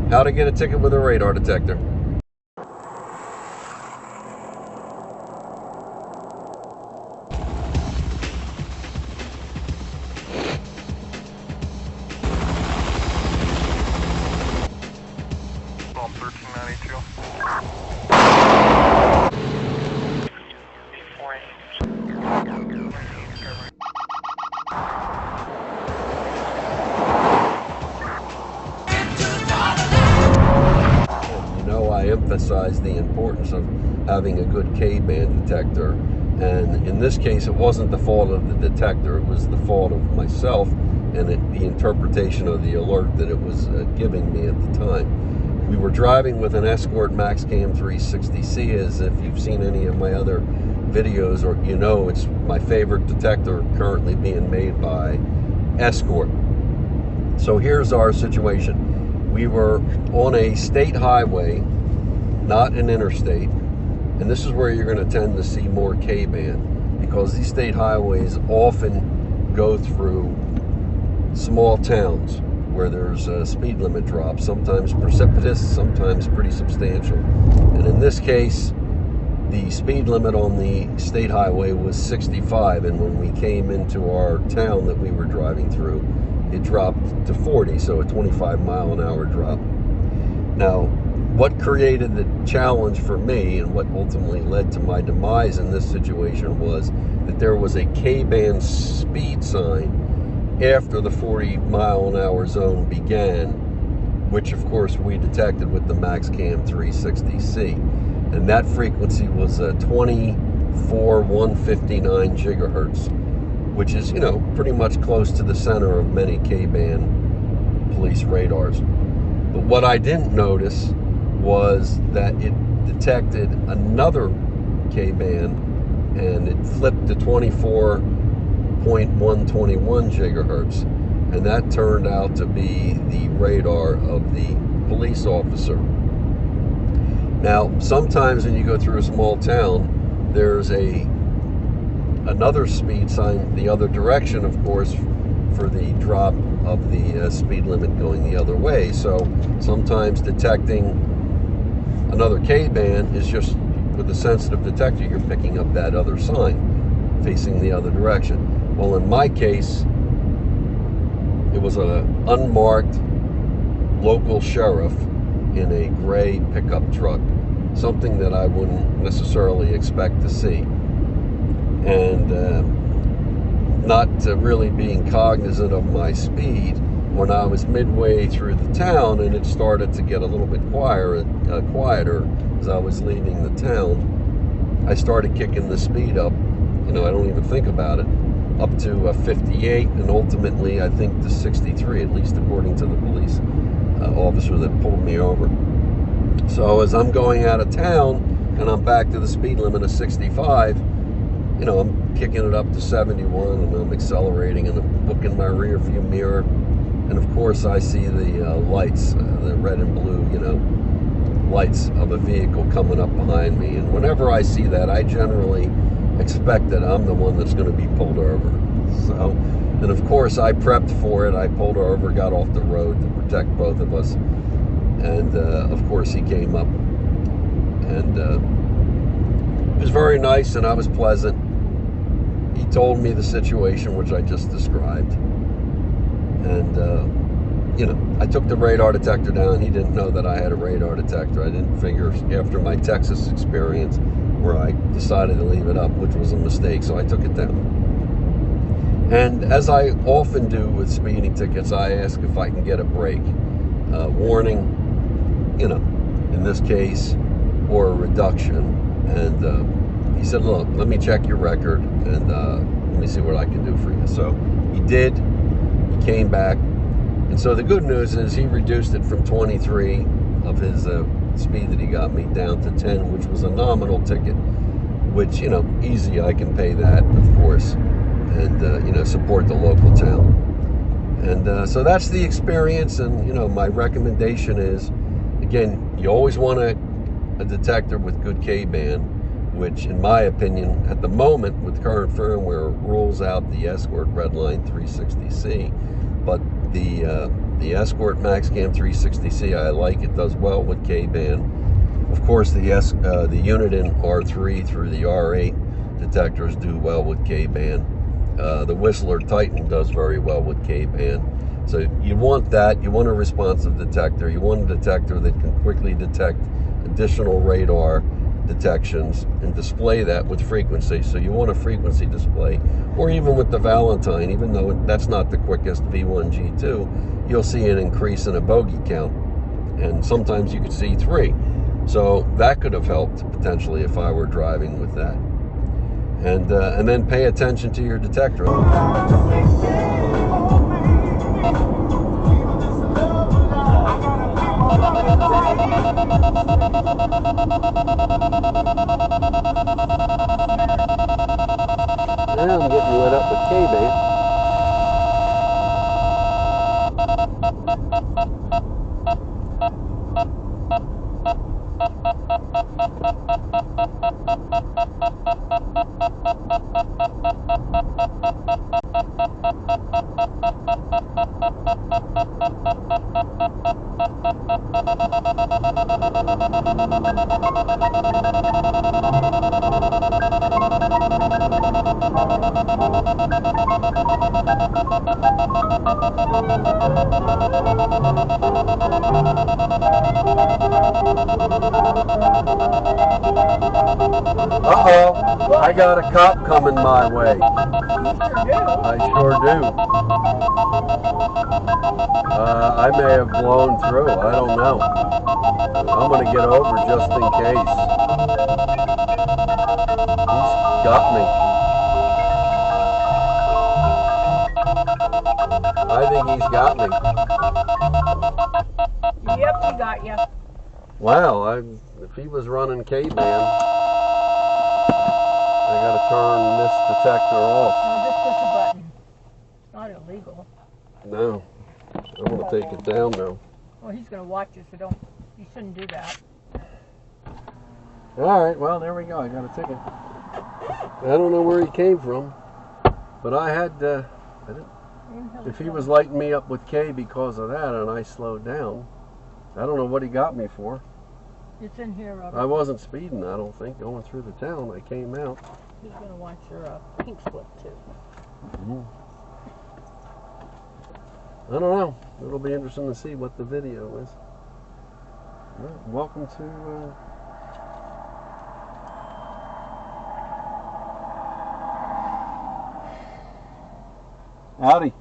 How to get a ticket with a radar detector. Bomb 1392. You know, I emphasize the importance of having a good K-band detector, and in this case it wasn't the fault of the detector, it was the fault of myself and the interpretation of the alert that it was giving me at the time. We were driving with an Escort MAXcam 360C, as if you've seen any of my other videos, or you know, it's my favorite detector currently being made by Escort. So here's our situation. We were on a state highway, not an interstate, and this is where you're going to tend to see more K-band, because these state highways often go through small towns where there's a speed limit drop, sometimes precipitous, sometimes pretty substantial. And in this case, the speed limit on the state highway was 65, and when we came into our town that we were driving through, it dropped to 40, so a 25-mile-an-hour drop. Now, what created the challenge for me and what ultimately led to my demise in this situation was that there was a K-band speed sign after the 40-mile-an-hour zone began, which of course we detected with the MAXcam 360C. And that frequency was 24,159 gigahertz, which is, you know, pretty much close to the center of many K-band police radars. But what I didn't notice was that it detected another K-band and it flipped to 24.121 gigahertz. And that turned out to be the radar of the police officer. Now, sometimes when you go through a small town, there's another speed sign the other direction, of course, for the drop of the speed limit going the other way. So sometimes detecting another K-band is just, with a sensitive detector, you're picking up that other sign facing the other direction. Well, in my case, it was an unmarked local sheriff in a gray pickup truck, something that I wouldn't necessarily expect to see. And not really being cognizant of my speed, when I was midway through the town and it started to get a little bit quieter as I was leaving the town, I started kicking the speed up. You know, I don't even think about it, up to 58, and ultimately I think to 63, at least according to the police officer that pulled me over. So as I'm going out of town and I'm back to the speed limit of 65, you know, I'm kicking it up to 71 and I'm accelerating and I'm looking in my rear view mirror, and of course I see the lights, the red and blue, you know, lights of a vehicle coming up behind me. And whenever I see that, I generally expect that I'm the one that's going to be pulled over. So, and of course I prepped for it. I pulled over, got off the road to protect both of us. And of course he came up, and it was very nice and I was pleasant. He told me the situation which I just described, and you know, I took the radar detector down. He didn't know that I had a radar detector. I didn't figure, after my Texas experience where I decided to leave it up, which was a mistake, so I took it down. And as I often do with speeding tickets, I ask if I can get a break, warning, you know, in this case, or a reduction. And he said, look, let me check your record and let me see what I can do for you. So he did. He came back. And so the good news is he reduced it from 23 of his speed that he got me down to 10, which was a nominal ticket, which, you know, easy, I can pay that, of course, and, you know, support the local town. And so that's the experience. And, you know, my recommendation is, again, you always want a detector with good K-band, which in my opinion, at the moment with current firmware, rules out the Escort Redline 360C. But the The Escort MAXcam 360C, I like. It does well with K-band. Of course, the Uniden R3 through the R8 detectors do well with K-band. The Whistler Titan does very well with K-band. So you want that. You want a responsive detector. You want a detector that can quickly detect additional radar detections and display that with frequency. So you want a frequency display, or even with the Valentine, even though that's not the quickest V1G2, you'll see an increase in a bogey count, and sometimes you could see 3. So that could have helped potentially if I were driving with that. And then pay attention to your detector. Now I'm getting lit up with K-band. Uh-oh, I got a cop coming my way. I sure do. I may have blown through, I don't know. I'm going to get over just in case. He's got me. I think he's got me. Yep, he got you. Wow, if he was running K-band, I got to turn this detector off. No, just push a button. It's not illegal. No, I'm going to take it down now. Well, he's going to watch you, so you shouldn't do that. All right, well, there we go. I got a ticket. I don't know where he came from, but I had, if he was lighting me up with K because of that and I slowed down, I don't know what he got me for. It's in here, Robert. I wasn't speeding, I don't think, going through the town. I came out. He's going to watch your pink slip, too. Mm-hmm. I don't know. It'll be interesting to see what the video is. Well, welcome to... Howdy.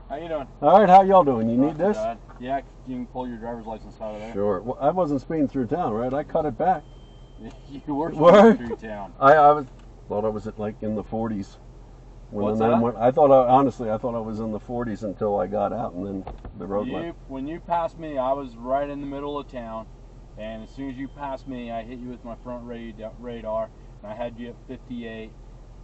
How you doing? All right, how y'all doing? You need this? Bad. Yeah, you can pull your driver's license out of there. Sure. Well, I wasn't speeding through town, right? I cut it back. You were speeding through town. I thought I was at like in the 40s. What's that? Honestly, I thought I was in the 40s until I got out, and then the road went. When you passed me, I was right in the middle of town, and as soon as you passed me, I hit you with my front radar, and I had you at 58.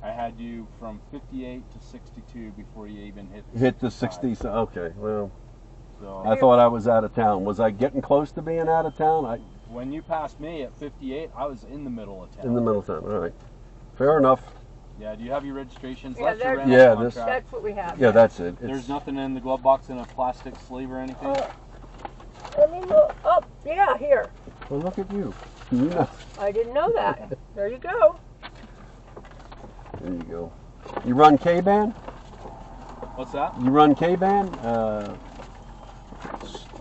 I had you from 58 to 62 before you even hit the 60. So, okay, well, so I thought I was out of town. Was I getting close to being out of town? When you passed me at 58, I was in the middle of town. In the middle of town, all right. Fair enough. Yeah, do you have your registrations? Yeah, That's what we have. Yeah, that's it. There's nothing in the glove box in a plastic sleeve or anything? Let me look. Oh, yeah, here. Well, look at you. You know. I didn't know that. There you go. There you go. You run K-band? What's that? You run K-band?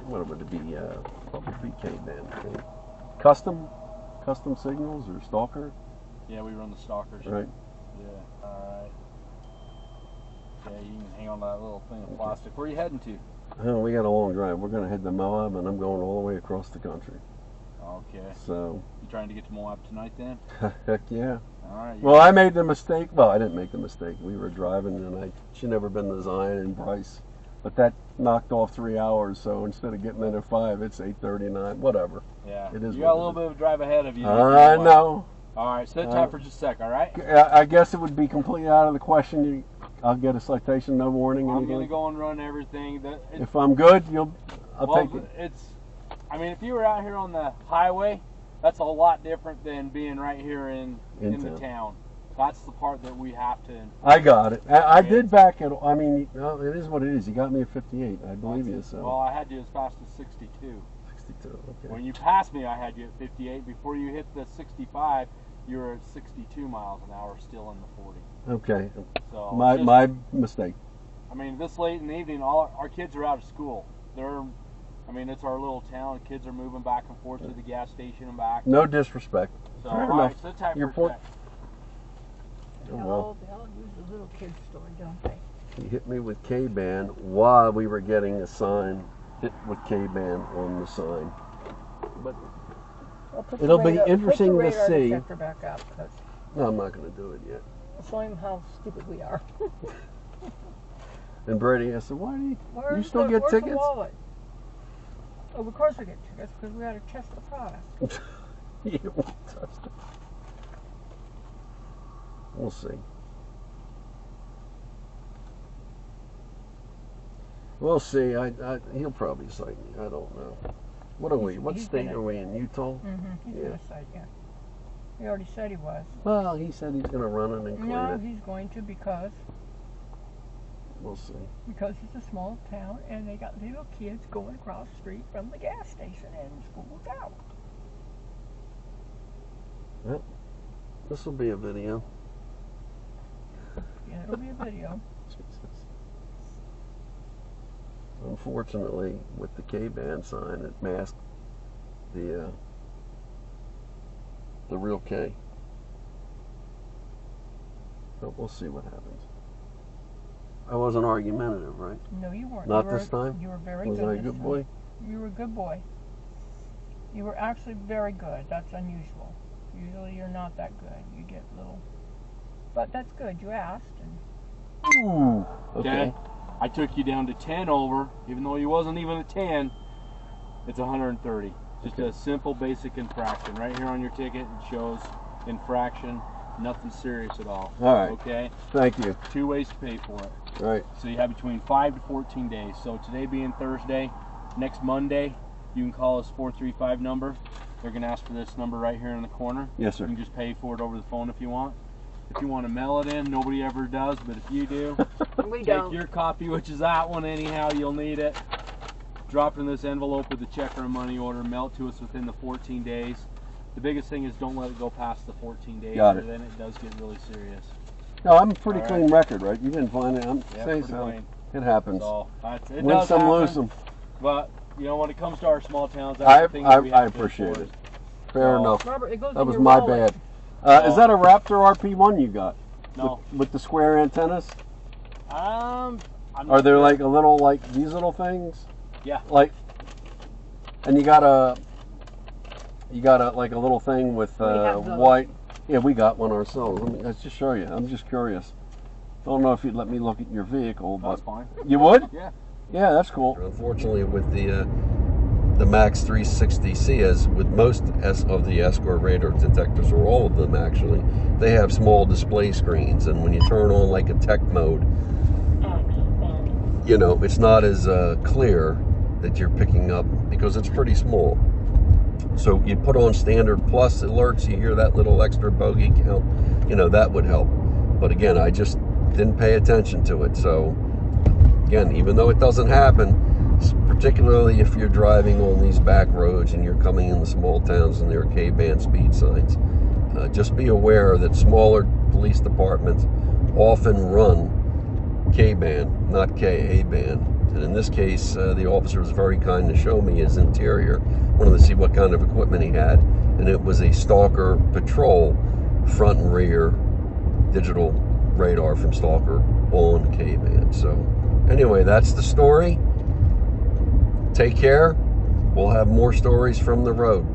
What would it be? Probably K-band. Custom signals or Stalker? Yeah, we run the Stalkers. Right. Yeah, alright. Yeah, you can hang on to that little thing of plastic. Where are you heading to? Oh, we got a long drive. We're going to head to Moab, and I'm going all the way across the country. Okay. So. You trying to get to Moab tonight then? Heck yeah. Alright. Well, I made the mistake. Well, I didn't make the mistake. We were driving, and I should never been to Zion and Bryce. But that knocked off 3 hours, so instead of getting in at 5, it's 8:39. Whatever. Yeah. It is. You got a little bit of a drive ahead of you. I know. Alright, sit tight for just a sec, alright? I guess it would be completely out of the question. I'll get a citation, no warning. I'm going to go and run everything. If I'm good, I'll take it. I mean, if you were out here on the highway, that's a lot different than being right here in the town. That's the part that we have to. I got it. I did back it. I mean, it is what it is. You got me at 58. I believe you. So. Well, I had you as fast as 62. 62. Okay. When you passed me, I had you at 58. Before you hit the 65, you were at 62 miles an hour, still in the 40. Okay. So my mistake. I mean, this late in the evening, all our kids are out of school. I mean, it's our little town. Kids are moving back and forth to the gas station and back. No disrespect. So, Fair all right, enough. so that's how Your point. They all use the little kid story, don't they? He hit me with K-band while we were getting a sign hit with K-band on the sign. But it'll be interesting to see. Detector back up, No, I'm not going to do it yet. show him how stupid we are. And Brady, I said, why do you still get where's tickets? The wallet? Oh, of course we get tickets because we got to test the product. You won't test it. We'll see. We'll see. He'll probably cite me. I don't know. What are we? What state are we in? Utah? Mm-hmm. He's going to cite you. He already said he was. Well, he said he's going to run it and clean No, it. he's going to because We'll see. it's a small town and they got little kids going across the street from the gas station and school's out. Well, this will be a video. Yeah, it'll be a video. Jesus. Unfortunately, with the K-band sign, it masked the real K. But we'll see what happens. I wasn't argumentative, right? No, you weren't. Not this time? You were very Was good. I a this good time. boy? You were a good boy. You were actually very good. That's unusual. Usually you're not that good. You get little. But that's good. You asked. And Ooh. Okay. I took you down to 10 over, even though you wasn't even a 10. It's 130. Just a simple, basic infraction. Right here on your ticket, it shows infraction. Nothing serious at all. All right. Okay? Thank you. 2 ways to pay for it. All right. So you have between 5 to 14 days. So today being Thursday, next Monday, you can call us 435 number. They're going to ask for this number right here in the corner. Yes, sir. You can just pay for it over the phone if you want. If you want to mail it in, nobody ever does, but if you do, we take your copy, which is that one anyhow, you'll need it. Drop it in this envelope with a check or a money order, mail it to us within the 14 days. The biggest thing is don't let it go past the 14 days, Got or it. then it does get really serious. No, I'm a pretty All clean record, right? You didn't find it. I'm Yeah, saying pretty so. clean. It happens. So, it Win does some, happen, lose some. But, you know, when it comes to our small towns, that's the thing that we have I to appreciate enforce. it. Fair enough. Robert, it goes That in was your my wallet. bad. Is that a Raptor RP1 you got? No. With the square antennas? I'm Are not there sure. like a little, like these little things? Yeah. Like, and you got a like a little thing with have those. white. Yeah, we got one ourselves. Let's just show you. I'm just curious. Don't know if you'd let me look at your vehicle, but That's fine. you would? Yeah. Yeah, that's cool. Unfortunately, with the Max 360C, as with most of the Escort radar detectors, or all of them actually, they have small display screens, and when you turn on like a tech mode, you know, it's not as clear that you're picking up because it's pretty small. So you put on standard plus alerts, you hear that little extra bogey count, you know, that would help. But again, I just didn't pay attention to it. So again, even though it doesn't happen, particularly if you're driving on these back roads and you're coming in the small towns and there are K-band speed signs, just be aware that smaller police departments often run K-band, not Ka-band. And in this case, the officer was very kind to show me his interior. Wanted to see what kind of equipment he had, and it was a Stalker Patrol front and rear digital radar from Stalker on K-band. So anyway, that's the story. Take care. We'll have more stories from the road.